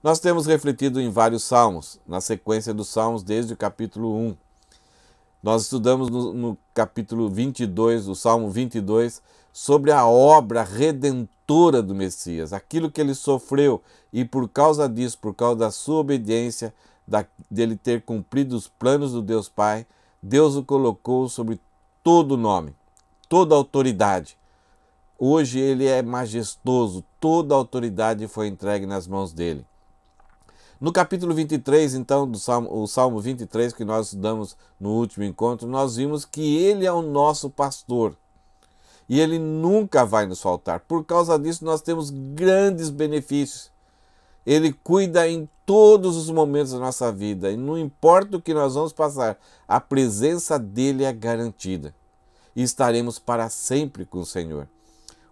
Nós temos refletido em vários salmos, na sequência dos salmos desde o capítulo 1. Nós estudamos no capítulo 22, o Salmo 22, sobre a obra redentora do Messias, aquilo que ele sofreu e por causa disso, por causa da sua obediência, dele ter cumprido os planos do Deus Pai, Deus o colocou sobre todo nome, toda autoridade. Hoje ele é majestoso, toda a autoridade foi entregue nas mãos dele. No capítulo 23, então, o Salmo 23, que nós estudamos no último encontro, nós vimos que ele é o nosso pastor e ele nunca vai nos faltar. Por causa disso, nós temos grandes benefícios. Ele cuida em todos os momentos da nossa vida e não importa o que nós vamos passar, a presença dele é garantida e estaremos para sempre com o Senhor.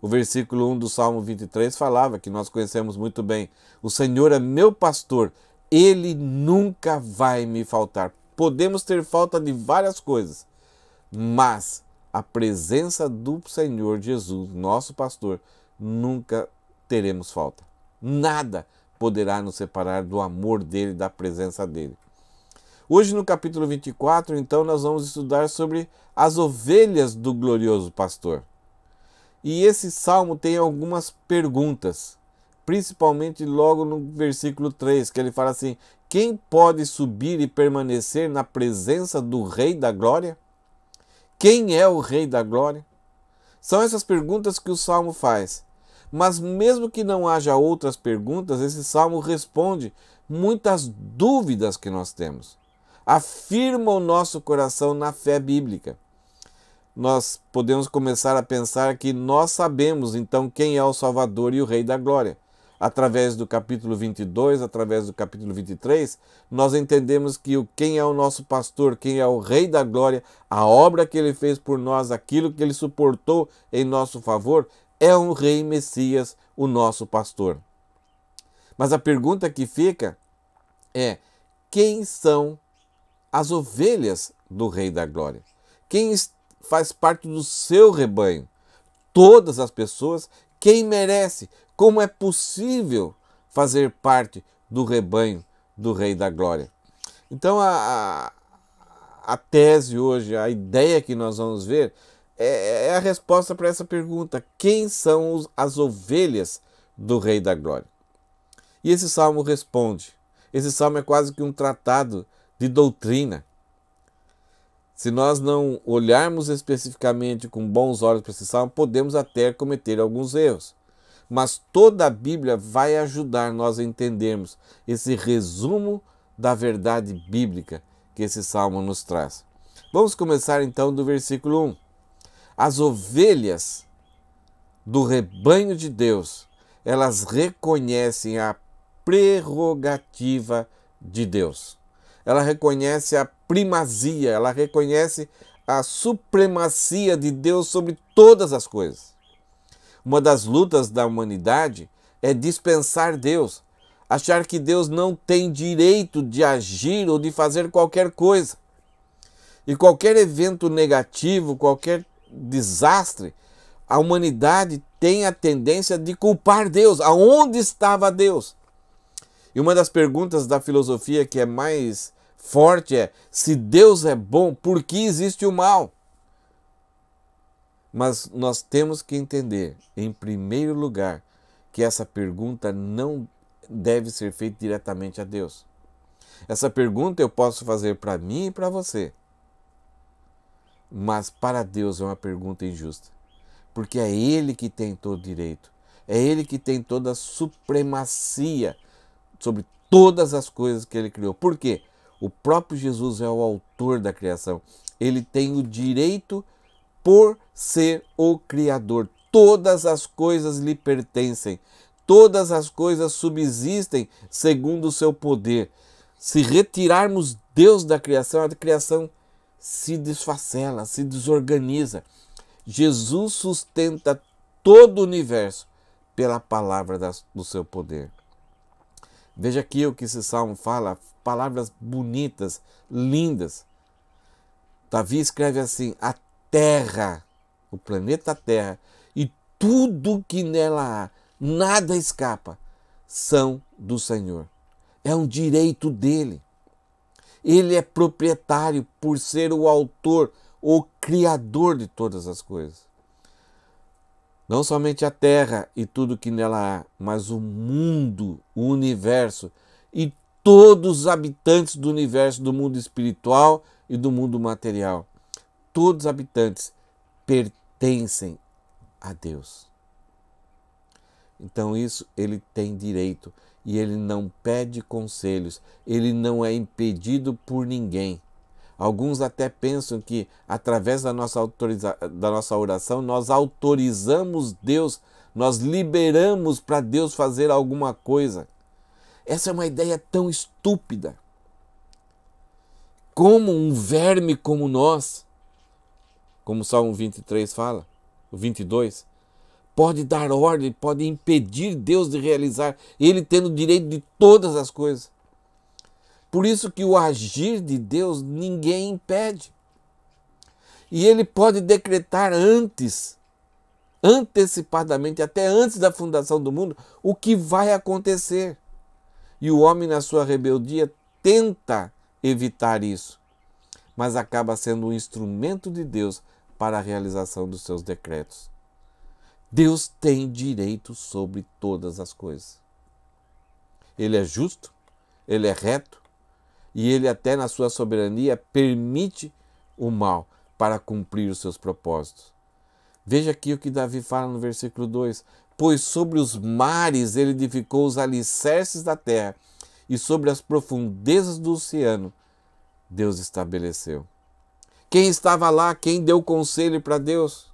O versículo 1 do Salmo 23 falava, que nós conhecemos muito bem: o Senhor é meu pastor, ele nunca vai me faltar. Podemos ter falta de várias coisas, mas a presença do Senhor Jesus, nosso pastor, nunca teremos falta. Nada poderá nos separar do amor dele, da presença dele. Hoje no capítulo 24, então, nós vamos estudar sobre as ovelhas do glorioso pastor. E esse salmo tem algumas perguntas, principalmente logo no versículo 3, que ele fala assim: quem pode subir e permanecer na presença do Rei da Glória? Quem é o Rei da Glória? São essas perguntas que o salmo faz. Mas mesmo que não haja outras perguntas, esse salmo responde muitas dúvidas que nós temos. Afirma o nosso coração na fé bíblica. Nós podemos começar a pensar que nós sabemos então quem é o Salvador e o Rei da Glória. Através do capítulo 22, através do capítulo 23, nós entendemos que quem é o nosso pastor, quem é o Rei da Glória, a obra que ele fez por nós, aquilo que ele suportou em nosso favor, é um Rei Messias, o nosso pastor. Mas a pergunta que fica é: quem são as ovelhas do Rei da Glória? Quem faz parte do seu rebanho? Todas as pessoas? Quem merece? Como é possível fazer parte do rebanho do Rei da Glória? Então a tese hoje, a ideia que nós vamos ver é a resposta para essa pergunta: quem são as ovelhas do Rei da Glória? E esse salmo responde. Esse salmo é quase que um tratado de doutrina. Se nós não olharmos especificamente com bons olhos para esse salmo, podemos até cometer alguns erros. Mas toda a Bíblia vai ajudar nós a entendermos esse resumo da verdade bíblica que esse salmo nos traz. Vamos começar então do versículo 1. As ovelhas do rebanho de Deus, elas reconhecem a prerrogativa de Deus. Ela reconhece a primazia, ela reconhece a supremacia de Deus sobre todas as coisas. Uma das lutas da humanidade é dispensar Deus, achar que Deus não tem direito de agir ou de fazer qualquer coisa. E qualquer evento negativo, qualquer desastre, a humanidade tem a tendência de culpar Deus. Aonde estava Deus? E uma das perguntas da filosofia que é mais forte é: se Deus é bom, por que existe o mal? Mas nós temos que entender, em primeiro lugar, que essa pergunta não deve ser feita diretamente a Deus. Essa pergunta eu posso fazer para mim e para você. Mas para Deus é uma pergunta injusta. Porque é Ele que tem todo direito. É Ele que tem toda a supremacia sobre todas as coisas que Ele criou. Por quê? O próprio Jesus é o autor da criação. Ele tem o direito por ser o Criador. Todas as coisas lhe pertencem. Todas as coisas subsistem segundo o seu poder. Se retirarmos Deus da criação, a criação se desfacela, se desorganiza. Jesus sustenta todo o universo pela palavra do seu poder. Veja aqui o que esse salmo fala, palavras bonitas, lindas. Davi escreve assim: a terra, o planeta Terra e tudo que nela há, nada escapa, são do Senhor. É um direito dele. Ele é proprietário por ser o autor, o criador de todas as coisas. Não somente a terra e tudo que nela há, mas o mundo, o universo e todos os habitantes do universo, do mundo espiritual e do mundo material. Todos os habitantes pertencem a Deus. Então isso ele tem direito e ele não pede conselhos, ele não é impedido por ninguém. Alguns até pensam que através da nossa oração nós autorizamos Deus, nós liberamos para Deus fazer alguma coisa. Essa é uma ideia tão estúpida. Como um verme como nós, como o Salmo 23 fala, o 22, pode dar ordem, pode impedir Deus de realizar, ele tendo o direito de todas as coisas. Por isso que o agir de Deus ninguém impede. E ele pode decretar antecipadamente, até antes da fundação do mundo, o que vai acontecer. E o homem, na sua rebeldia, tenta evitar isso, mas acaba sendo um instrumento de Deus para a realização dos seus decretos. Deus tem direito sobre todas as coisas. Ele é justo, ele é reto, e ele até na sua soberania permite o mal para cumprir os seus propósitos. Veja aqui o que Davi fala no versículo 2. Pois sobre os mares ele edificou os alicerces da terra, e sobre as profundezas do oceano Deus estabeleceu. Quem estava lá? Quem deu conselho para Deus?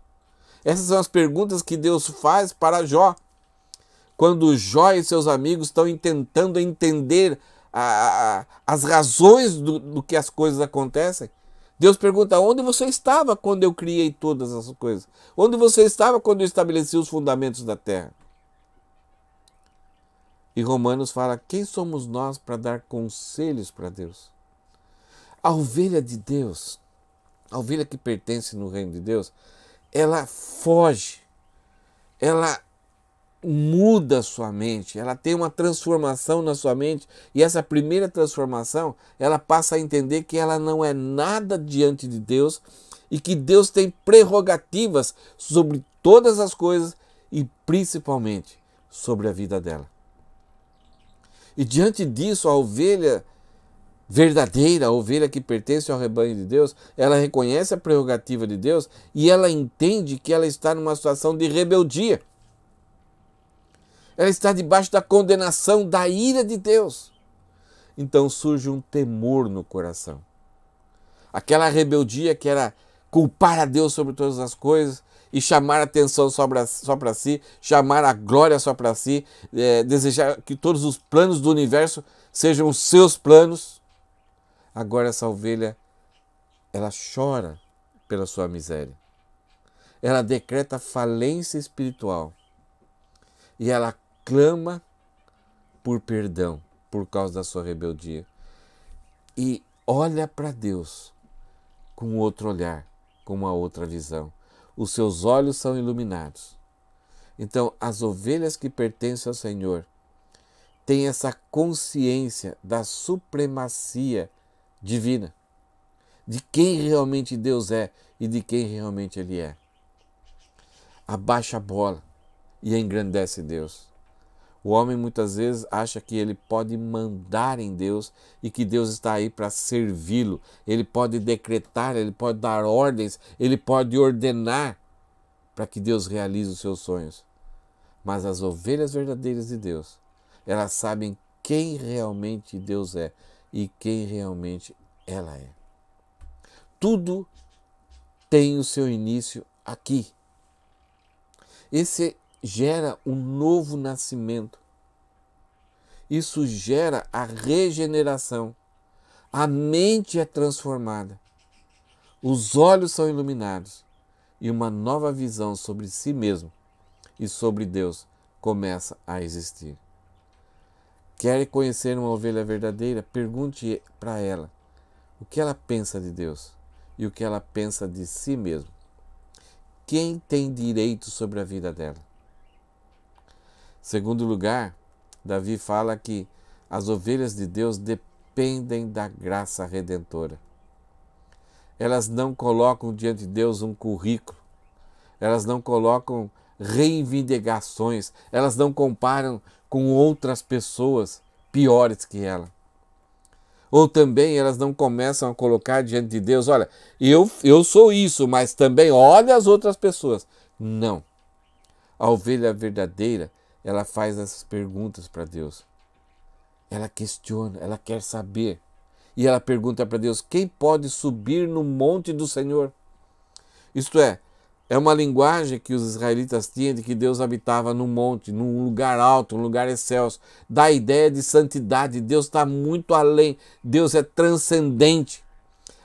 Essas são as perguntas que Deus faz para Jó. Quando Jó e seus amigos estão tentando entender as razões do que as coisas acontecem, Deus pergunta: onde você estava quando eu criei todas as coisas? Onde você estava quando eu estabeleci os fundamentos da terra? E Romanos fala: quem somos nós para dar conselhos para Deus? A ovelha de Deus, a ovelha que pertence no reino de Deus, ela foge, ela muda a sua mente, ela tem uma transformação na sua mente, e essa primeira transformação, ela passa a entender que ela não é nada diante de Deus e que Deus tem prerrogativas sobre todas as coisas e principalmente sobre a vida dela. E diante disso, a ovelha verdadeira, a ovelha que pertence ao rebanho de Deus, ela reconhece a prerrogativa de Deus e ela entende que ela está numa situação de rebeldia. Ela está debaixo da condenação, da ira de Deus. Então surge um temor no coração. Aquela rebeldia que era culpar a Deus sobre todas as coisas e chamar a atenção só para si, chamar a glória só para si, desejar que todos os planos do universo sejam os seus planos. Agora essa ovelha, ela chora pela sua miséria. Ela decreta falência espiritual. E ela clama por perdão por causa da sua rebeldia. E olha para Deus com outro olhar, com uma outra visão. Os seus olhos são iluminados. Então, as ovelhas que pertencem ao Senhor têm essa consciência da supremacia divina, de quem realmente Deus é e de quem realmente Ele é. Abaixa a bola e engrandece Deus. O homem muitas vezes acha que ele pode mandar em Deus e que Deus está aí para servi-lo. Ele pode decretar, ele pode dar ordens, ele pode ordenar para que Deus realize os seus sonhos. Mas as ovelhas verdadeiras de Deus, elas sabem quem realmente Deus é e quem realmente ela é. Tudo tem o seu início aqui. Esse gera um novo nascimento. Isso gera a regeneração. A mente é transformada. Os olhos são iluminados. E uma nova visão sobre si mesmo e sobre Deus começa a existir. Quer conhecer uma ovelha verdadeira? Pergunte para ela o que ela pensa de Deus e o que ela pensa de si mesmo. Quem tem direito sobre a vida dela? Segundo lugar, Davi fala que As ovelhas de Deus dependem da graça redentora. Elas não colocam diante de Deus um currículo, elas não colocam reivindicações, elas não comparam com outras pessoas piores que ela. Ou também elas não começam a colocar diante de Deus, olha, eu sou isso, mas também olha as outras pessoas. Não. A ovelha verdadeira, ela faz essas perguntas para Deus. Ela questiona, ela quer saber. E ela pergunta para Deus, quem pode subir no monte do Senhor? Isto é uma linguagem que os israelitas tinham de que Deus habitava num monte, num lugar alto, num lugar excelso. Dá a ideia de santidade. Deus está muito além. Deus é transcendente.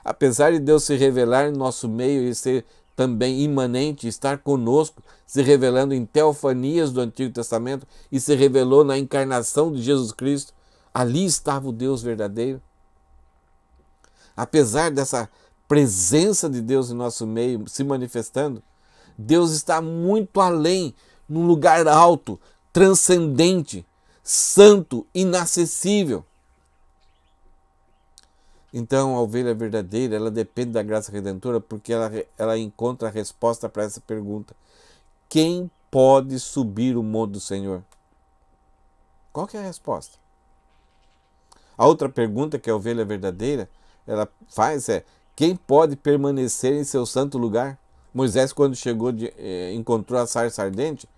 Apesar de Deus se revelar em nosso meio e ser também imanente, estar conosco, se revelando em teofanias do Antigo Testamento e se revelou na encarnação de Jesus Cristo, ali estava o Deus verdadeiro. Apesar dessa presença de Deus em nosso meio se manifestando, Deus está muito além, num lugar alto, transcendente, santo, inacessível. Então, a ovelha verdadeira, ela depende da graça redentora porque ela encontra a resposta para essa pergunta. Quem pode subir o monte do Senhor? Qual que é a resposta? A outra pergunta que a ovelha verdadeira ela faz é: quem pode permanecer em seu santo lugar? Moisés, quando chegou, encontrou a sarça ardente,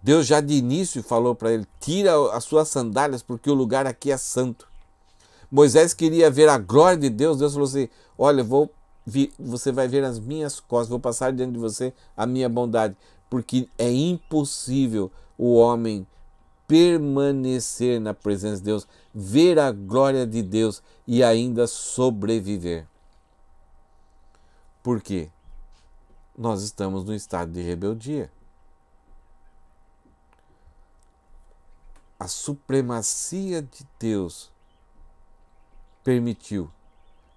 Deus já de início falou para ele, tira as suas sandálias porque o lugar aqui é santo. Moisés queria ver a glória de Deus, Deus falou assim, olha, você vai ver as minhas costas, vou passar diante de você a minha bondade, porque é impossível o homem permanecer na presença de Deus, ver a glória de Deus e ainda sobreviver. Por quê? Nós estamos no estado de rebeldia. A supremacia de Deus permitiu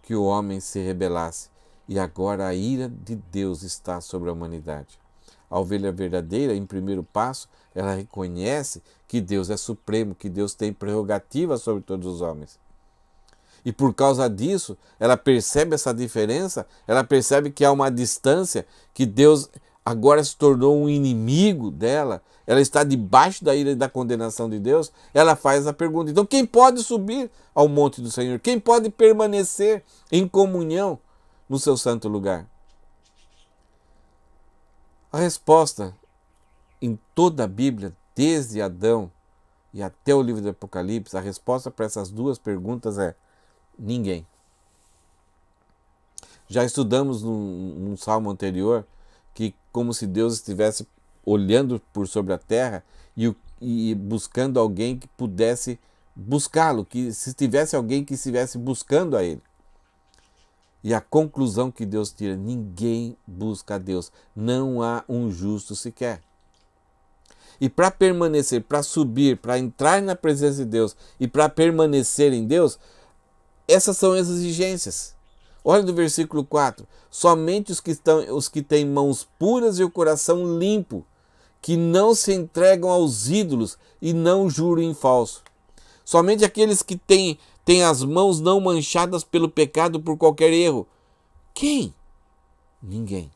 que o homem se rebelasse e agora a ira de Deus está sobre a humanidade. A ovelha verdadeira, em primeiro passo, ela reconhece que Deus é supremo, que Deus tem prerrogativa sobre todos os homens. E por causa disso, ela percebe essa diferença, ela percebe que há uma distância, que Deus agora se tornou um inimigo dela, ela está debaixo da ira e da condenação de Deus, ela faz a pergunta, então quem pode subir ao monte do Senhor? Quem pode permanecer em comunhão no seu santo lugar? A resposta em toda a Bíblia, desde Adão e até o livro do Apocalipse, a resposta para essas duas perguntas é ninguém. Já estudamos num salmo anterior que como se Deus estivesse olhando por sobre a terra e buscando alguém que pudesse buscá-lo, que se tivesse alguém que estivesse buscando a ele. E a conclusão que Deus tira, ninguém busca a Deus, não há um justo sequer. E para permanecer, para subir, para entrar na presença de Deus e para permanecer em Deus, essas são as exigências. Olha do versículo 4. Somente os que têm mãos puras e o coração limpo, que não se entregam aos ídolos e não juram em falso. Somente aqueles que têm as mãos não manchadas pelo pecado por qualquer erro. Quem? Ninguém.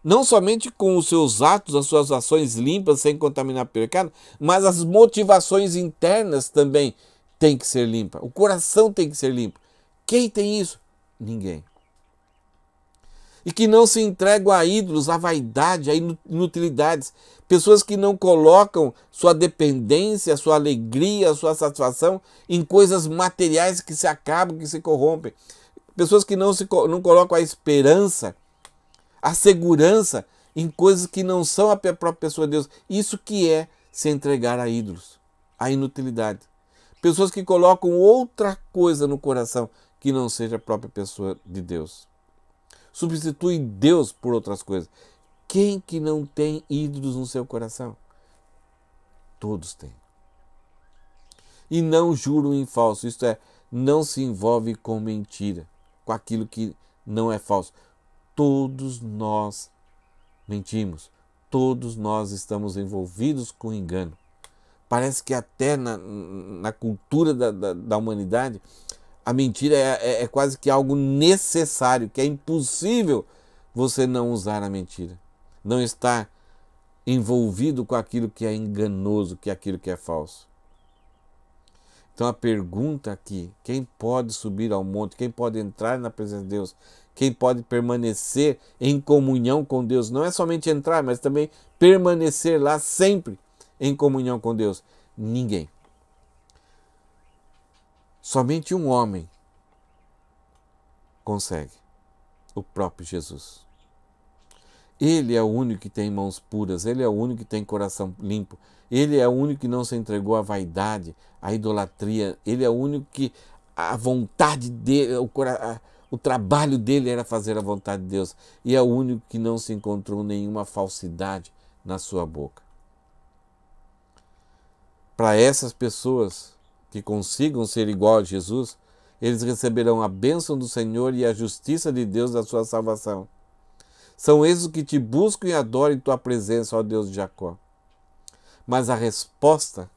Não somente com os seus atos, as suas ações limpas, sem contaminar o pecado, mas as motivações internas também têm que ser limpas. O coração tem que ser limpo. Quem tem isso? Ninguém. E que não se entregam a ídolos, a vaidade, a inutilidades. Pessoas que não colocam sua dependência, sua alegria, sua satisfação em coisas materiais que se acabam, que se corrompem. Pessoas que não colocam a esperança, a segurança em coisas que não são a própria pessoa de Deus. Isso que é se entregar a ídolos, a inutilidade. Pessoas que colocam outra coisa no coração que não seja a própria pessoa de Deus. Substitui Deus por outras coisas. Quem que não tem ídolos no seu coração? Todos têm. E não juram em falso, isto é, não se envolve com mentira, com aquilo que não é falso. Todos nós mentimos, todos nós estamos envolvidos com engano. Parece que até na cultura da humanidade, a mentira é quase que algo necessário, que é impossível você não usar a mentira. Não estar envolvido com aquilo que é enganoso, que é aquilo que é falso. Então a pergunta aqui, quem pode subir ao monte, quem pode entrar na presença de Deus, quem pode permanecer em comunhão com Deus, não é somente entrar, mas também permanecer lá sempre em comunhão com Deus? Ninguém. Somente um homem consegue, o próprio Jesus. Ele é o único que tem mãos puras, ele é o único que tem coração limpo, ele é o único que não se entregou à vaidade, à idolatria, ele é o único que a vontade dele, o trabalho dele era fazer a vontade de Deus, e é o único que não se encontrou nenhuma falsidade na sua boca. Para essas pessoas que consigam ser igual a Jesus, eles receberão a bênção do Senhor e a justiça de Deus da sua salvação. São esses que te buscam e adoram em tua presença, ó Deus de Jacó. Mas a resposta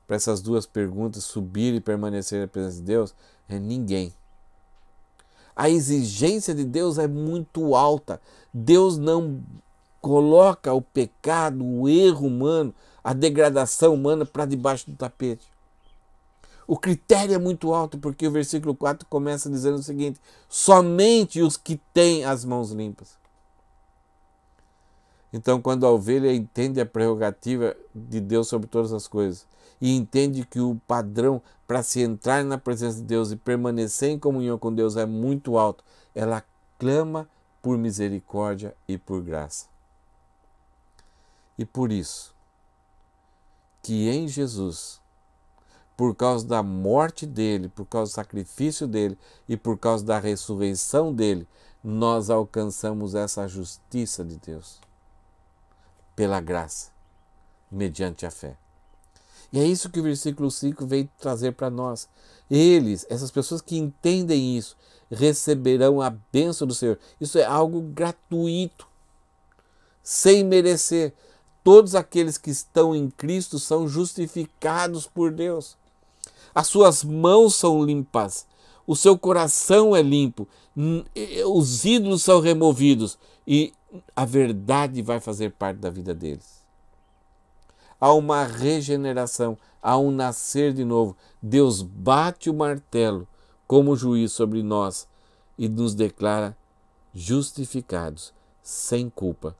para essas duas perguntas, subir e permanecer na presença de Deus, é ninguém. A exigência de Deus é muito alta. Deus não coloca o pecado, o erro humano, a degradação humana para debaixo do tapete. O critério é muito alto, porque o versículo 4 começa dizendo o seguinte: somente os que têm as mãos limpas. Então, quando a ovelha entende a prerrogativa de Deus sobre todas as coisas e entende que o padrão para se entrar na presença de Deus e permanecer em comunhão com Deus é muito alto, ela clama por misericórdia e por graça. E por isso que em Jesus, por causa da morte dele, por causa do sacrifício dele e por causa da ressurreição dele, nós alcançamos essa justiça de Deus. Pela graça, mediante a fé. E é isso que o versículo 5 veio trazer para nós. Eles, essas pessoas que entendem isso, receberão a bênção do Senhor. Isso é algo gratuito, sem merecer. Todos aqueles que estão em Cristo são justificados por Deus. As suas mãos são limpas, o seu coração é limpo, os ídolos são removidos e a verdade vai fazer parte da vida deles. Há uma regeneração, há um nascer de novo. Deus bate o martelo como juiz sobre nós e nos declara justificados, sem culpa,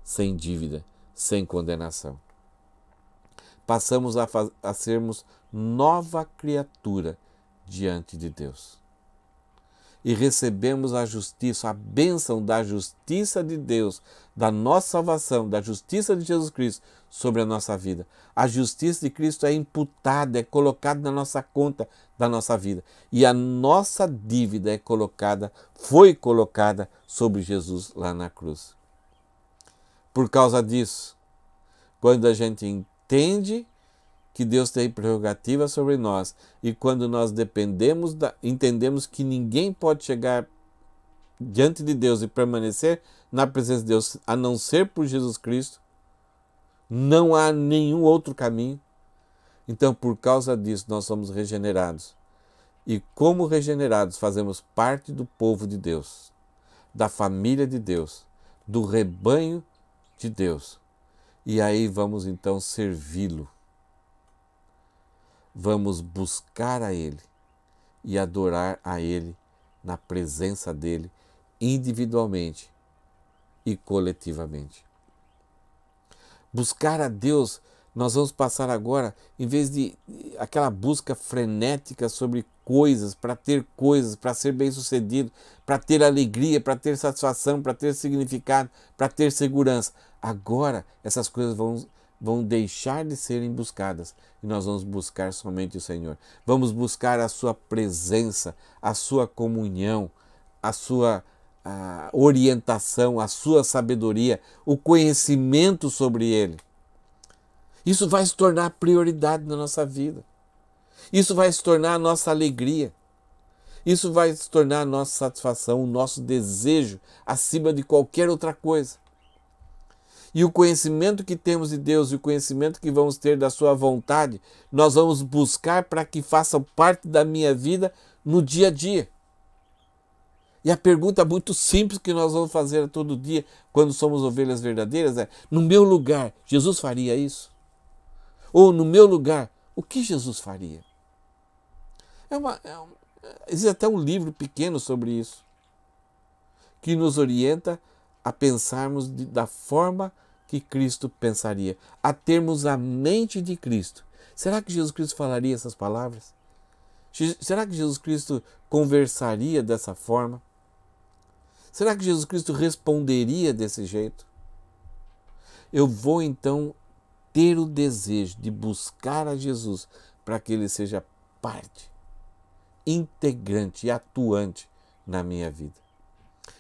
sem dívida, sem condenação. Passamos a sermos nova criatura diante de Deus. E recebemos a justiça, a bênção da justiça de Deus, da nossa salvação, da justiça de Jesus Cristo sobre a nossa vida. A justiça de Cristo é imputada, é colocada na nossa conta da nossa vida. E a nossa dívida foi colocada sobre Jesus lá na cruz. Por causa disso, quando a gente entende que Deus tem prerrogativa sobre nós e quando nós entendemos que ninguém pode chegar diante de Deus e permanecer na presença de Deus a não ser por Jesus Cristo, não há nenhum outro caminho. Então, por causa disso, nós somos regenerados. E como regenerados, fazemos parte do povo de Deus, da família de Deus, do rebanho de Deus. E aí vamos então servi-lo. Vamos buscar a Ele e adorar a Ele na presença dEle, individualmente e coletivamente. Buscar a Deus, nós vamos passar agora, em vez de aquela busca frenética sobre coisas, para ser bem-sucedido, para ter alegria, para ter satisfação, para ter significado, para ter segurança. Agora essas coisas vão deixar de serem buscadas e nós vamos buscar somente o Senhor. Vamos buscar a sua presença, a sua comunhão, a sua orientação, a sua sabedoria, o conhecimento sobre Ele. Isso vai se tornar prioridade na nossa vida. Isso vai se tornar a nossa alegria. Isso vai se tornar a nossa satisfação, o nosso desejo acima de qualquer outra coisa. E o conhecimento que temos de Deus e o conhecimento que vamos ter da sua vontade, nós vamos buscar para que façam parte da minha vida no dia a dia. E a pergunta muito simples que nós vamos fazer todo dia quando somos ovelhas verdadeiras é: no meu lugar, Jesus faria isso? Ou no meu lugar, o que Jesus faria? Existe até um livro pequeno sobre isso, que nos orienta a pensarmos da forma que Cristo pensaria, a termos a mente de Cristo. Será que Jesus Cristo falaria essas palavras? Será que Jesus Cristo conversaria dessa forma? Será que Jesus Cristo responderia desse jeito? Eu vou então ter o desejo de buscar a Jesus para que Ele seja parte integrante e atuante na minha vida.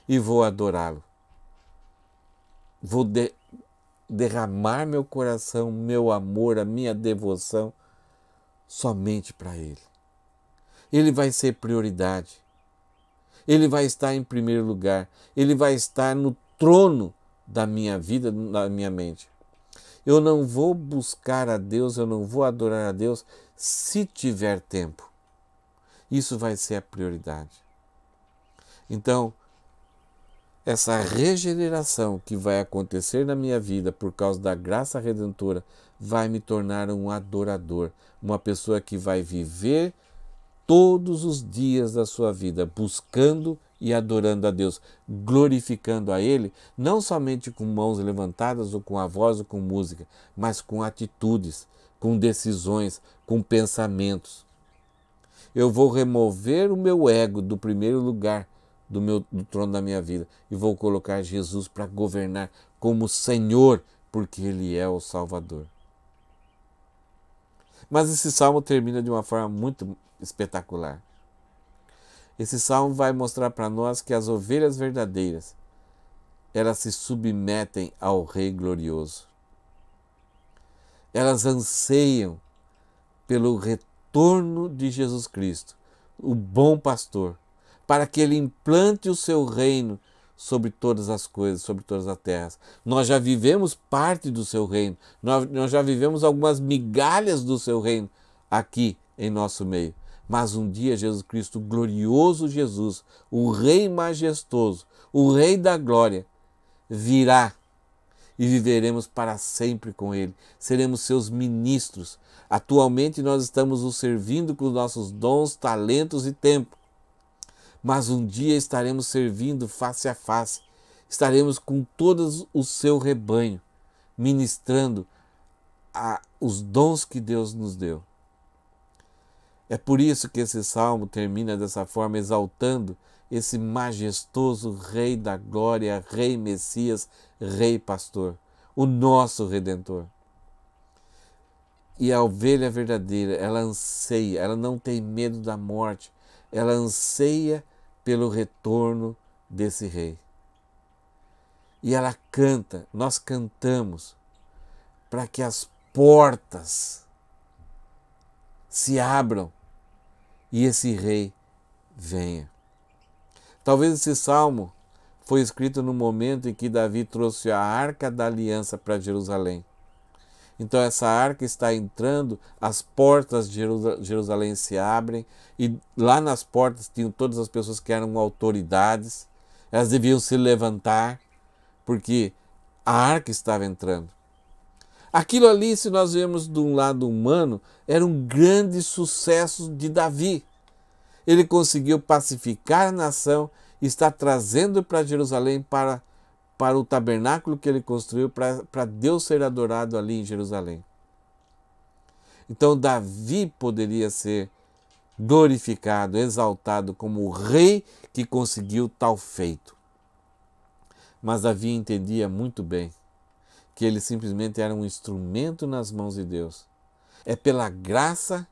E vou adorá-lo. Vou derramar meu coração, meu amor, a minha devoção somente para Ele. Ele vai ser prioridade. Ele vai estar em primeiro lugar. Ele vai estar no trono da minha vida, na minha mente. Eu não vou buscar a Deus, eu não vou adorar a Deus se tiver tempo. Isso vai ser a prioridade. Então, essa regeneração que vai acontecer na minha vida por causa da graça redentora vai me tornar um adorador, uma pessoa que vai viver todos os dias da sua vida buscando e adorando a Deus, glorificando a Ele, não somente com mãos levantadas ou com a voz ou com música, mas com atitudes, com decisões, com pensamentos. Eu vou remover o meu ego do primeiro lugar do trono da minha vida e vou colocar Jesus para governar como Senhor, porque Ele é o Salvador. Mas esse salmo termina de uma forma muito espetacular. Esse salmo vai mostrar para nós que as ovelhas verdadeiras, elas se submetem ao Rei glorioso. Elas anseiam pelo retorno de Jesus Cristo, o bom pastor, para que Ele implante o seu reino sobre todas as coisas, sobre todas as terras. Nós já vivemos parte do seu reino, nós já vivemos algumas migalhas do seu reino aqui em nosso meio. Mas um dia Jesus Cristo, o glorioso Jesus, o Rei majestoso, o Rei da glória, virá e viveremos para sempre com Ele. Seremos seus ministros. Atualmente nós estamos o servindo com os nossos dons, talentos e tempo. Mas um dia estaremos servindo face a face. Estaremos com todo o seu rebanho, ministrando os dons que Deus nos deu. É por isso que esse salmo termina dessa forma, exaltando esse majestoso Rei da glória, Rei Messias, Rei Pastor, o nosso Redentor. E a ovelha verdadeira, ela anseia, ela não tem medo da morte, ela anseia pelo retorno desse Rei. E ela canta, nós cantamos, para que as portas se abram e esse Rei venha. Talvez esse salmo foi escrito no momento em que Davi trouxe a Arca da Aliança para Jerusalém. Então essa arca está entrando, as portas de Jerusalém se abrem e lá nas portas tinham todas as pessoas que eram autoridades, elas deviam se levantar porque a arca estava entrando. Aquilo ali, se nós vemos de um lado humano, era um grande sucesso de Davi. Ele conseguiu pacificar a nação e está trazendo para Jerusalém, para o tabernáculo que ele construiu, para Deus ser adorado ali em Jerusalém. Então Davi poderia ser glorificado, exaltado como o rei que conseguiu tal feito. Mas Davi entendia muito bem que ele simplesmente era um instrumento nas mãos de Deus. É pela graça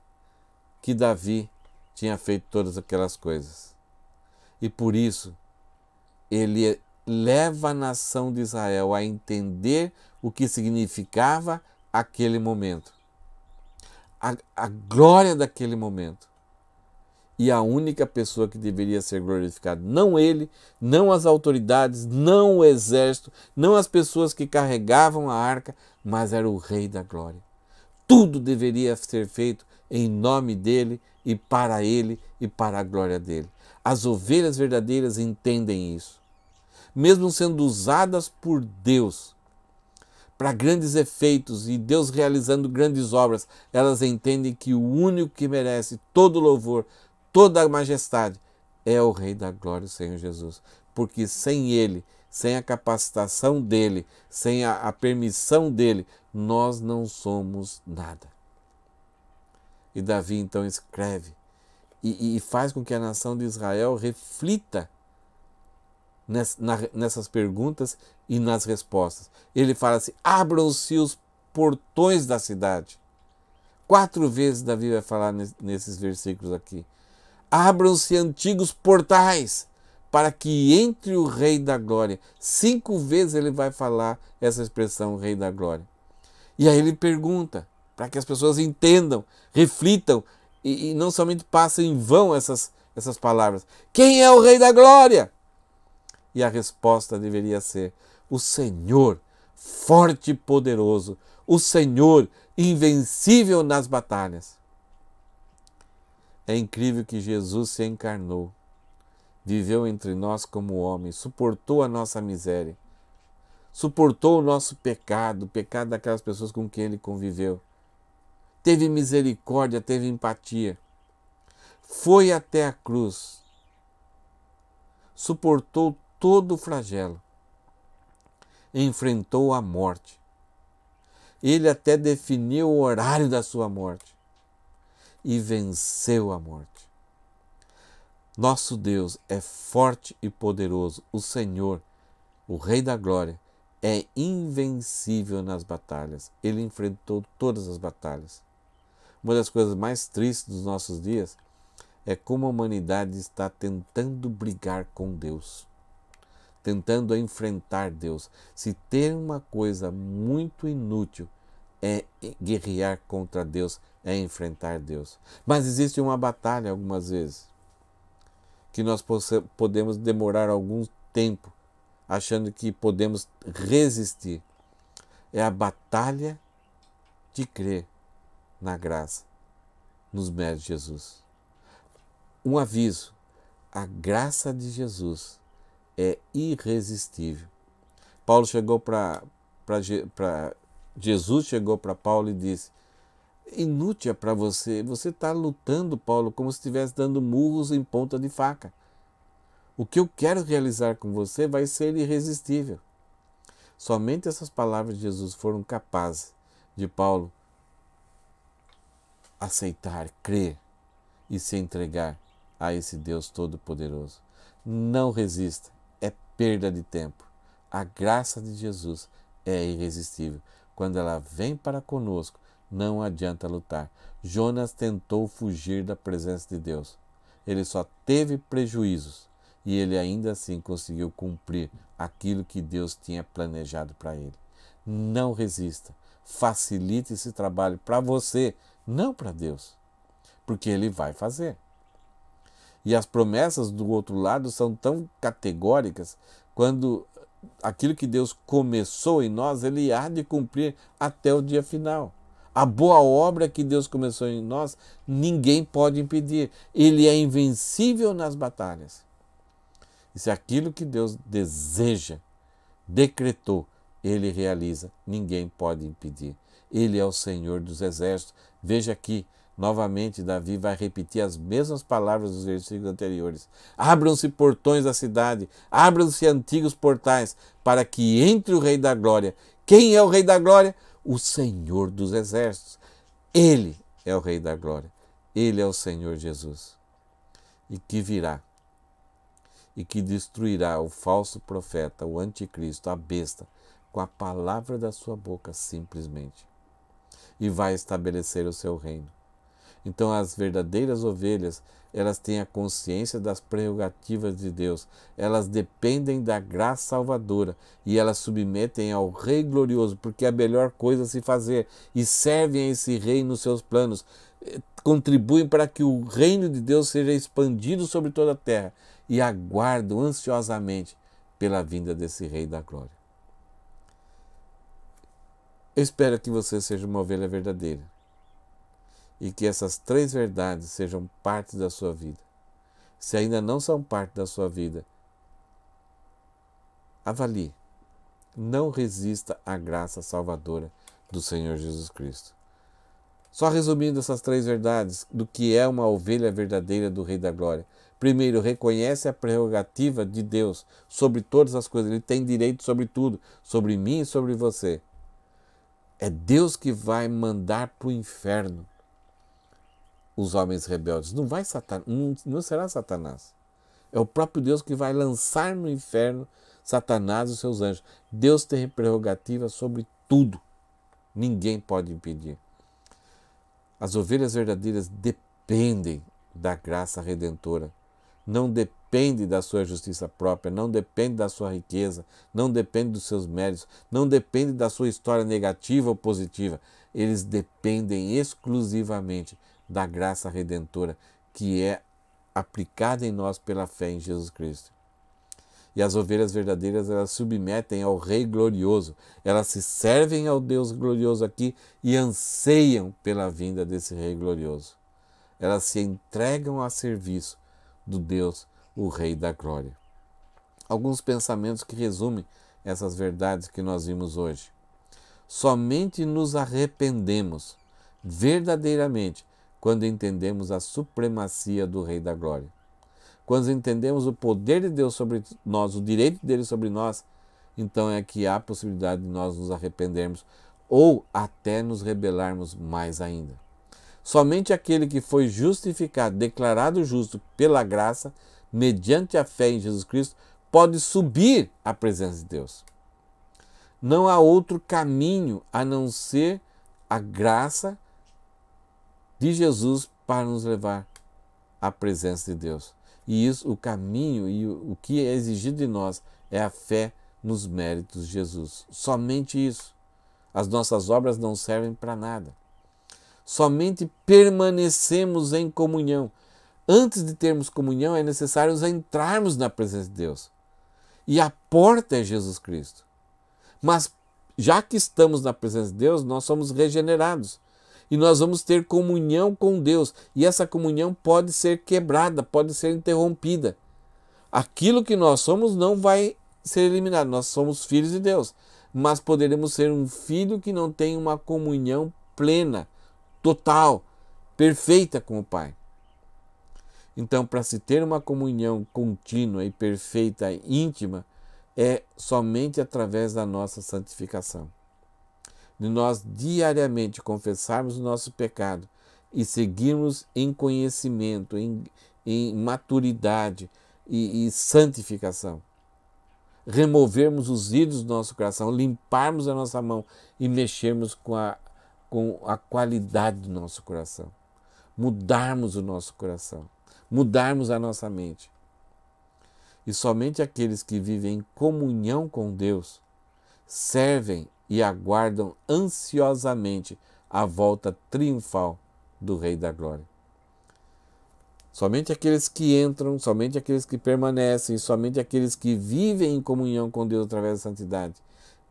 que Davi tinha feito todas aquelas coisas. E por isso, ele leva a nação de Israel a entender o que significava aquele momento. A glória daquele momento. e a única pessoa que deveria ser glorificada. Não ele, não as autoridades, não o exército, não as pessoas que carregavam a arca, mas era o Rei da Glória. Tudo deveria ser feito em nome dele e para a glória dele. As ovelhas verdadeiras entendem isso. Mesmo sendo usadas por Deus para grandes efeitos e Deus realizando grandes obras, elas entendem que o único que merece todo louvor, toda a majestade, é o Rei da Glória, o Senhor Jesus. Porque sem ele, sem a capacitação dele, sem a permissão dele, nós não somos nada. E Davi então escreve e faz com que a nação de Israel reflita nessas perguntas e nas respostas. Ele fala assim: abram-se os portões da cidade. 4 vezes Davi vai falar nesses versículos aqui. Abram-se antigos portais para que entre o Rei da Glória. 5 vezes ele vai falar essa expressão, Rei da Glória. E aí ele pergunta, para que as pessoas entendam, reflitam e não somente passem em vão essas palavras. Quem é o Rei da Glória? E a resposta deveria ser: o Senhor, forte e poderoso, o Senhor, invencível nas batalhas. É incrível que Jesus se encarnou, viveu entre nós como homem, suportou a nossa miséria, suportou o nosso pecado, o pecado daquelas pessoas com quem ele conviveu. Teve misericórdia, teve empatia, foi até a cruz, suportou todo o flagelo, enfrentou a morte. Ele até definiu o horário da sua morte e venceu a morte. Nosso Deus é forte e poderoso. O Senhor, o Rei da Glória, é invencível nas batalhas. Ele enfrentou todas as batalhas. Uma das coisas mais tristes dos nossos dias é como a humanidade está tentando brigar com Deus, tentando enfrentar Deus. Se tem uma coisa muito inútil é guerrear contra Deus, é enfrentar Deus. Mas existe uma batalha algumas vezes que nós podemos demorar algum tempo achando que podemos resistir. É a batalha de crer na graça, nos méritos de Jesus. Um aviso: a graça de Jesus é irresistível. Paulo chegou Jesus chegou para Paulo e disse: inútil é para você está lutando, Paulo, como se estivesse dando murros em ponta de faca. O que eu quero realizar com você vai ser irresistível. Somente essas palavras de Jesus foram capazes de Paulo aceitar, crer e se entregar a esse Deus Todo-Poderoso. Não resista, é perda de tempo. A graça de Jesus é irresistível. Quando ela vem para conosco, não adianta lutar. Jonas tentou fugir da presença de Deus. Ele só teve prejuízos e ele ainda assim conseguiu cumprir aquilo que Deus tinha planejado para ele. Não resista. Facilite esse trabalho para você, não para Deus, porque Ele vai fazer. E as promessas do outro lado são tão categóricas, quando aquilo que Deus começou em nós, Ele há de cumprir até o dia final. A boa obra que Deus começou em nós, ninguém pode impedir. Ele é invencível nas batalhas. E se aquilo que Deus deseja, decretou, Ele realiza, ninguém pode impedir. Ele é o Senhor dos exércitos. Veja aqui, novamente, Davi vai repetir as mesmas palavras dos versículos anteriores. Abram-se portões da cidade, abram-se antigos portais, para que entre o Rei da Glória. Quem é o Rei da Glória? O Senhor dos exércitos. Ele é o Rei da Glória. Ele é o Senhor Jesus. E que virá e que destruirá o falso profeta, o anticristo, a besta, com a palavra da sua boca, simplesmente. E vai estabelecer o seu reino. Então as verdadeiras ovelhas, elas têm a consciência das prerrogativas de Deus. Elas dependem da graça salvadora e elas submetem ao Rei glorioso, porque é a melhor coisa a se fazer, e servem a esse Rei nos seus planos, contribuem para que o reino de Deus seja expandido sobre toda a terra e aguardam ansiosamente pela vinda desse Rei da Glória. Eu espero que você seja uma ovelha verdadeira e que essas 3 verdades sejam parte da sua vida. Se ainda não são parte da sua vida, avalie. Não resista à graça salvadora do Senhor Jesus Cristo. Só resumindo essas 3 verdades do que é uma ovelha verdadeira do Rei da Glória. Primeiro, reconhece a prerrogativa de Deus sobre todas as coisas. Ele tem direito sobre tudo, sobre mim e sobre você. É Deus que vai mandar para o inferno os homens rebeldes. Não será Satanás. É o próprio Deus que vai lançar no inferno Satanás e os seus anjos. Deus tem prerrogativa sobre tudo. Ninguém pode impedir. As ovelhas verdadeiras dependem da graça redentora. Não depende da sua justiça própria, não depende da sua riqueza, não depende dos seus méritos, não depende da sua história negativa ou positiva. Eles dependem exclusivamente da graça redentora que é aplicada em nós pela fé em Jesus Cristo. E as ovelhas verdadeiras, elas submetem ao Rei glorioso, elas se servem ao Deus glorioso aqui e anseiam pela vinda desse Rei glorioso. Elas se entregam a serviço do Deus, o Rei da Glória. Alguns pensamentos que resumem essas verdades que nós vimos hoje. Somente nos arrependemos verdadeiramente quando entendemos a supremacia do Rei da Glória. Quando entendemos o poder de Deus sobre nós, o direito dele sobre nós, então é que há a possibilidade de nós nos arrependermos ou até nos rebelarmos mais ainda. Somente aquele que foi justificado, declarado justo pela graça, mediante a fé em Jesus Cristo, pode subir à presença de Deus. Não há outro caminho a não ser a graça de Jesus para nos levar à presença de Deus. E isso, o caminho e o que é exigido de nós é a fé nos méritos de Jesus. Somente isso. As nossas obras não servem para nada. Somente permanecemos em comunhão. Antes de termos comunhão, é necessário entrarmos na presença de Deus. E a porta é Jesus Cristo. Mas, já que estamos na presença de Deus, nós somos regenerados. E nós vamos ter comunhão com Deus. E essa comunhão pode ser quebrada, pode ser interrompida. Aquilo que nós somos não vai ser eliminado. Nós somos filhos de Deus. Mas poderemos ser um filho que não tem uma comunhão plena, total, perfeita com o Pai. Então, para se ter uma comunhão contínua e perfeita, íntima, é somente através da nossa santificação. De nós diariamente confessarmos o nosso pecado e seguirmos em conhecimento, em maturidade e santificação. Removermos os ídolos do nosso coração, limparmos a nossa mão e mexermos com a qualidade do nosso coração. Mudarmos o nosso coração, mudarmos a nossa mente. E somente aqueles que vivem em comunhão com Deus servem e aguardam ansiosamente a volta triunfal do Rei da Glória. Somente aqueles que entram, somente aqueles que permanecem, somente aqueles que vivem em comunhão com Deus através da santidade,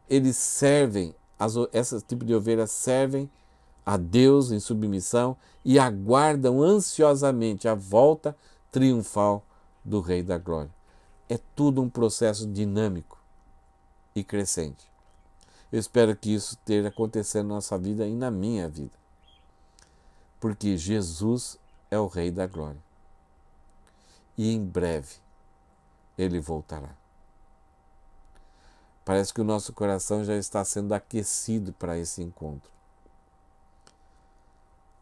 eles servem, esse tipo de ovelhas servem a Deus em submissão e aguardam ansiosamente a volta triunfal do Rei da Glória. É tudo um processo dinâmico e crescente. Eu espero que isso esteja acontecendo na nossa vida e na minha vida. Porque Jesus é o Rei da Glória. E em breve Ele voltará. Parece que o nosso coração já está sendo aquecido para esse encontro.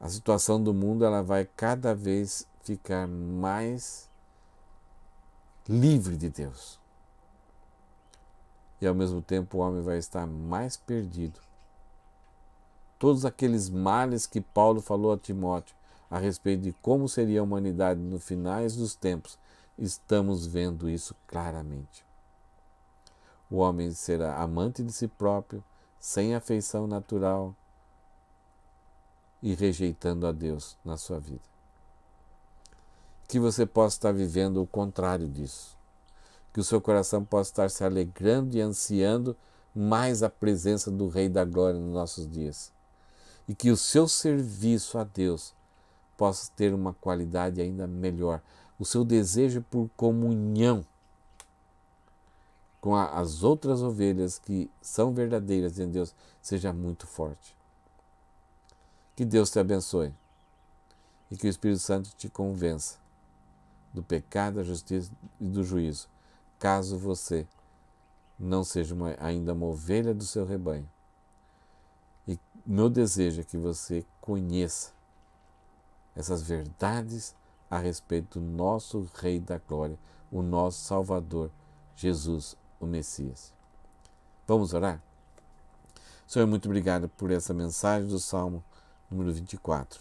A situação do mundo ela vai cada vez ficar mais livre de Deus. E ao mesmo tempo o homem vai estar mais perdido. Todos aqueles males que Paulo falou a Timóteo a respeito de como seria a humanidade no finais dos tempos, estamos vendo isso claramente. O homem será amante de si próprio, sem afeição natural, e rejeitando a Deus na sua vida. Que você possa estar vivendo o contrário disso. Que o seu coração possa estar se alegrando e ansiando mais a presença do Rei da Glória nos nossos dias. E que o seu serviço a Deus possa ter uma qualidade ainda melhor. O seu desejo por comunhão com as outras ovelhas que são verdadeiras em Deus seja muito forte. Que Deus te abençoe e que o Espírito Santo te convença do pecado, da justiça e do juízo, caso você não seja ainda uma ovelha do seu rebanho. E meu desejo é que você conheça essas verdades a respeito do nosso Rei da Glória, o nosso Salvador, Jesus, o Messias. Vamos orar? Senhor, muito obrigado por essa mensagem do Salmo número 24.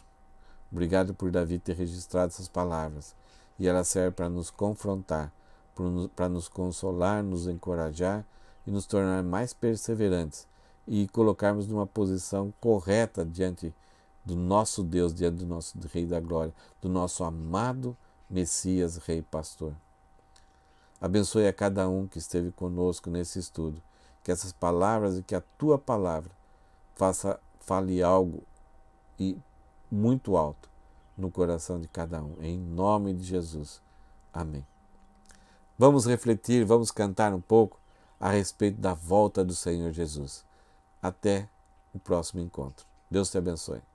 Obrigado por Davi ter registrado essas palavras. E ela serve para nos confrontar, para nos consolar, nos encorajar e nos tornar mais perseverantes e colocarmos numa posição correta diante do nosso Deus, diante do nosso Rei da Glória, do nosso amado Messias, Rei Pastor. Abençoe a cada um que esteve conosco nesse estudo, que essas palavras e que a Tua palavra fale algo e muito alto no coração de cada um, em nome de Jesus. Amém. Vamos refletir, vamos cantar um pouco a respeito da volta do Senhor Jesus. Até o próximo encontro. Deus te abençoe.